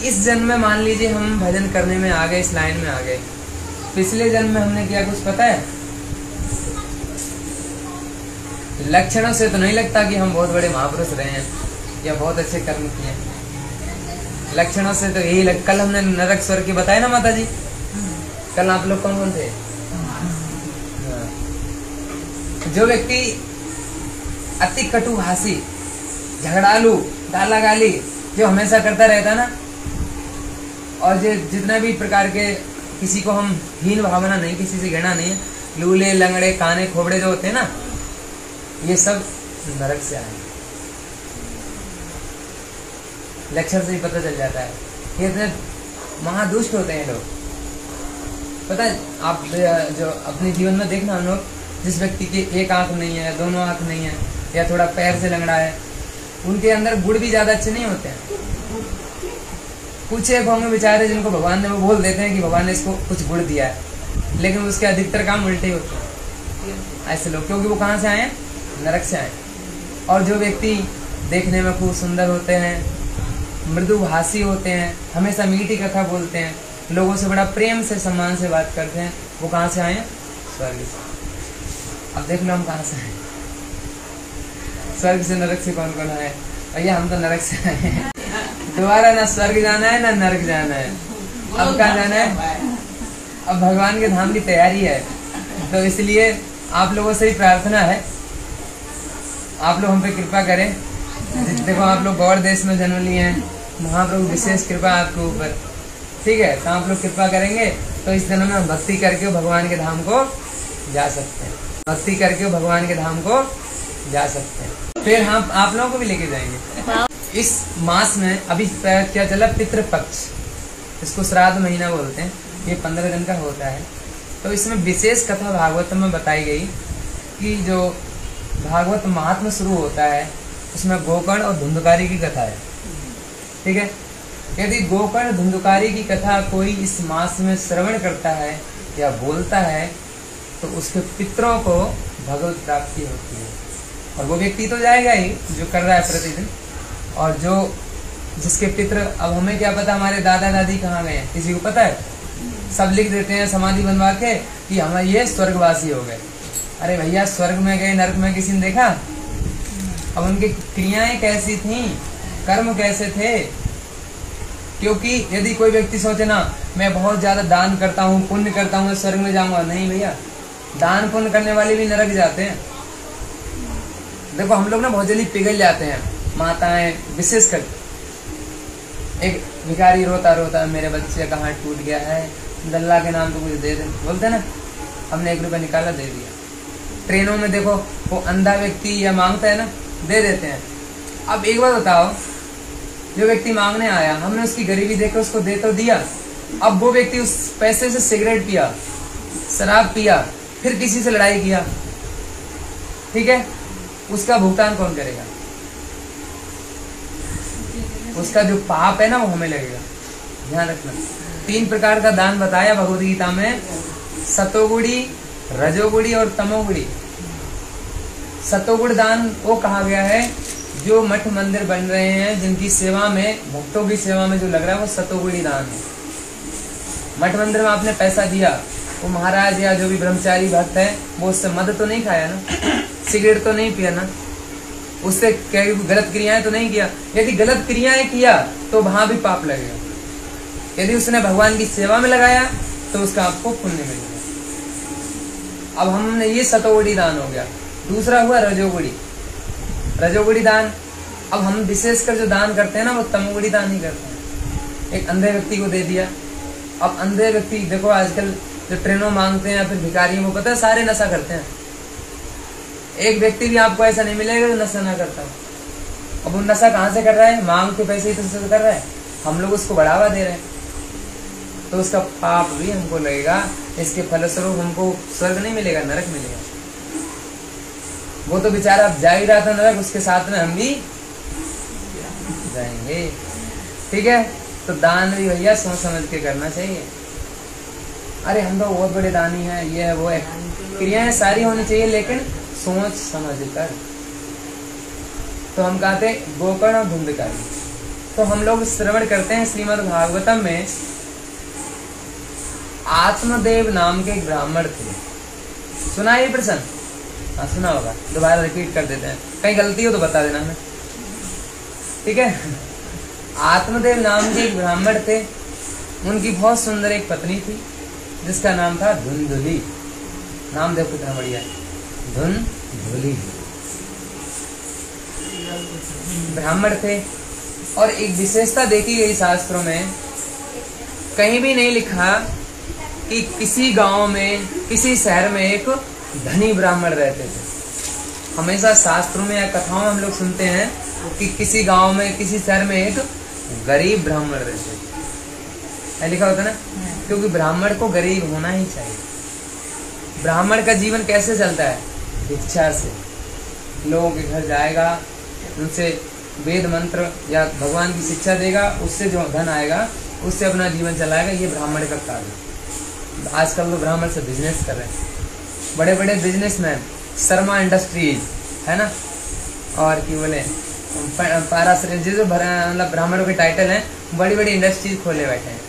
इस जन्म में मान लीजिए हम भजन करने में आ गए, इस लाइन में आ गए, पिछले जन्म में हमने किया कुछ पता है? लक्षणों से तो नहीं लगता कि हम बहुत बड़े महापुरुष रहे हैं या बहुत अच्छे कर्म किए हैं। लक्षणों से तो यही कल हमने नरक स्वर्ग की बताया ना माता जी। कल आप लोग कौन कौन थे? जो व्यक्ति अति कटुभाषी, झगड़ालू, गाला गाली जो हमेशा करता रहता ना, और जो जितना भी प्रकार के किसी को हम हीन भावना नहीं, किसी से घृणा नहीं है, लूले लंगड़े काने खोबड़े जो होते हैं ना, ये सब नरक से आए। लक्षण से ही पता चल जाता है। ये इतने महादुष्ट होते हैं लोग। पता है आप जो अपने जीवन में देखना, हम लोग जिस व्यक्ति की एक आंख नहीं है, दोनों आंख नहीं है, या थोड़ा पैर से लंगड़ा है, उनके अंदर गुण भी ज्यादा अच्छे नहीं होते हैं। कुछ एक होंगे बेचारे जिनको भगवान ने वो बोल देते हैं कि भगवान ने इसको कुछ गुण दिया है, लेकिन उसके अधिकतर काम उल्टे ही होते हैं ऐसे लोग, क्योंकि वो कहाँ से आए हैं? नरक से आए। और जो व्यक्ति देखने में खूब सुंदर होते हैं, मृदुभाषी होते हैं, हमेशा मीठी कथा बोलते हैं, लोगों से बड़ा प्रेम से सम्मान से बात करते हैं, वो कहाँ से आए हैं? स्वर्ग से। अब देख लो हम कहाँ से आए? स्वर्ग से नरक से कौन कौन आए? भैया हम तो नरक से आए हैं। दोबारा ना स्वर्ग जाना है ना नरक जाना है। अब कहाँ जाना है? अब भगवान के धाम की तैयारी है। तो इसलिए आप लोगों से ही प्रार्थना है, आप लोग हम पे कृपा करें। देखो आप लोग गौड़ देश में जन्म लिए हैं, महाप्रभु विशेष कृपा आपके ऊपर, ठीक है? तो आप लोग कृपा करेंगे तो इस जन्म में हम भक्ति करके भगवान के धाम को जा सकते हैं। भक्ति करके भगवान के धाम को जा सकते हैं। फिर हम आप लोगों को भी लेके जाएंगे। इस मास में अभी क्या चला? पितृपक्ष, इसको श्राद्ध महीना बोलते हैं। ये 15 दिन का होता है। तो इसमें विशेष कथा भागवत में बताई गई कि जो भागवत महात्म शुरू होता है उसमें गोकर्ण और धुंधकारी की कथा है, ठीक है? यदि गोकर्ण धुंधकारी की कथा कोई इस मास में श्रवण करता है या बोलता है तो उसके पितरों को भगवत प्राप्ति होती है। और वो व्यक्ति तो जाएगा ही जो कर रहा है प्रतिदिन, और जो जिसके पितर, अब हमें क्या पता हमारे दादा दादी कहाँ गए हैं, किसी को पता है? सब लिख देते हैं समाधि बनवा के कि हम ये स्वर्गवासी हो गए। अरे भैया स्वर्ग में गए, नरक में किसी ने देखा? अब उनकी क्रियाएं कैसी थी, कर्म कैसे थे? क्योंकि यदि कोई व्यक्ति सोचे ना मैं बहुत ज्यादा दान करता हूँ, पुण्य करता हूँ, स्वर्ग में जाऊंगा, नहीं भैया, दान पुण्य करने वाले भी नरक जाते हैं। देखो हम लोग ना बहुत जल्दी पिघल जाते हैं, माताएं विशेष कर। एक भिखारी रोता रोता मेरे बच्चे का हाथ टूट गया है, दल्ला के नाम पे कुछ दे दे, बोलते ना, हमने 1 रुपया निकाला दे दिया। ट्रेनों में देखो वो अंधा व्यक्ति या मांगता है ना, दे देते हैं। अब एक बात बताओ, जो व्यक्ति मांगने आया, हमने उसकी गरीबी देखकर उसको दे तो दिया, अब वो व्यक्ति उस पैसे से सिगरेट पिया, शराब पिया, फिर किसी से लड़ाई किया, ठीक है? उसका भुगतान कौन करेगा? उसका जो पाप है ना वो हमें लगेगा। ध्यान रखना। 3 प्रकार का दान बताया भगवद गीता में, सतोगुणी, रजोगुणी और तमोगुणी। सतोगुण दान वो कहा गया है जो मठ मंदिर बन रहे हैं, जिनकी सेवा में, भक्तों की सेवा में जो लग रहा है वो सतोगुणी दान है। मठ मंदिर में आपने पैसा दिया, वो महाराज या जो भी ब्रह्मचारी भक्त है वो उससे मद तो नहीं खाया ना, सिगरेट तो नहीं पिया ना, उससे गलत क्रियाएं तो नहीं किया। यदि गलत क्रियाएं किया तो वहां भी पाप लगेगा। यदि उसने भगवान की सेवा में लगाया तो उसका आपको पुण्य मिलेगा। अब हमने ये सतोगुणी दान हो गया। दूसरा हुआ रजोगुणी। रजोगुणी दान, अब हम विशेषकर जो दान करते हैं ना वो तमोगुणी दान ही करते हैं। एक अंधे व्यक्ति को दे दिया। अब अंधे व्यक्ति देखो आजकल जो ट्रेनों मांगते हैं या फिर भिखारी, वो पता है सारे नशा करते हैं। एक व्यक्ति भी आपको ऐसा नहीं मिलेगा जो नशा ना करता हो। अब वो नशा कहाँ से कर रहा है? मांग के पैसे ही तो कर रहा है, हम लोग उसको बढ़ावा दे रहे हैं, तो उसका पाप भी हमको लगेगा। इसके फलस्वरूप हमको स्वर्ग नहीं मिलेगा, नरक मिलेगा। वो तो बेचारा अब जा ही रहा था नरक, उसके साथ में हम भी जाएंगे, ठीक है? तो दान भी भैया सोच समझ के करना चाहिए। अरे हम तो बहुत बड़े दानी हैं, ये है वो है, क्रियाएं सारी होनी चाहिए लेकिन सोच समझ कर। तो हम कहते गोकर्ण और धुंधकारी, तो हम लोग श्रवण करते हैं श्रीमद् भागवतम में, आत्मदेव नाम के एक ब्राह्मण थे। सुना है ये प्रश्न? हाँ सुना होगा, दोबारा रिपीट कर देते हैं, कहीं गलती हो तो बता देना हमें, ठीक है। आत्मदेव नाम के एक ब्राह्मण थे, उनकी बहुत सुंदर एक पत्नी थी जिसका नाम था धुंधुली। नाम देखो कितना बढ़िया है, धुंधुली। ब्राह्मण थे और एक विशेषता देखी गई शास्त्रों में, कहीं भी नहीं लिखा कि किसी गांव में, किसी शहर में एक धनी ब्राह्मण रहते थे। हमेशा शास्त्रों में या कथाओं में हम लोग सुनते हैं कि किसी गांव में, किसी शहर में एक गरीब ब्राह्मण रहते थे, लिखा होता ना, क्योंकि ब्राह्मण को गरीब होना ही चाहिए। ब्राह्मण का जीवन कैसे चलता है? भिक्षा से। लोगों के घर जाएगा, उनसे वेद मंत्र या भगवान की शिक्षा देगा, उससे जो धन आएगा उससे अपना जीवन चलाएगा। ये ब्राह्मण का कार्य। आजकल तो ब्राह्मण से बिजनेस कर रहे हैं, बड़े बड़े बिजनेसमैन, शर्मा इंडस्ट्रीज है ना, और क्या बोले पाराशर, जो मतलब ब्राह्मणों के टाइटल हैं, बड़ी बड़ी इंडस्ट्रीज खोले बैठे हैं।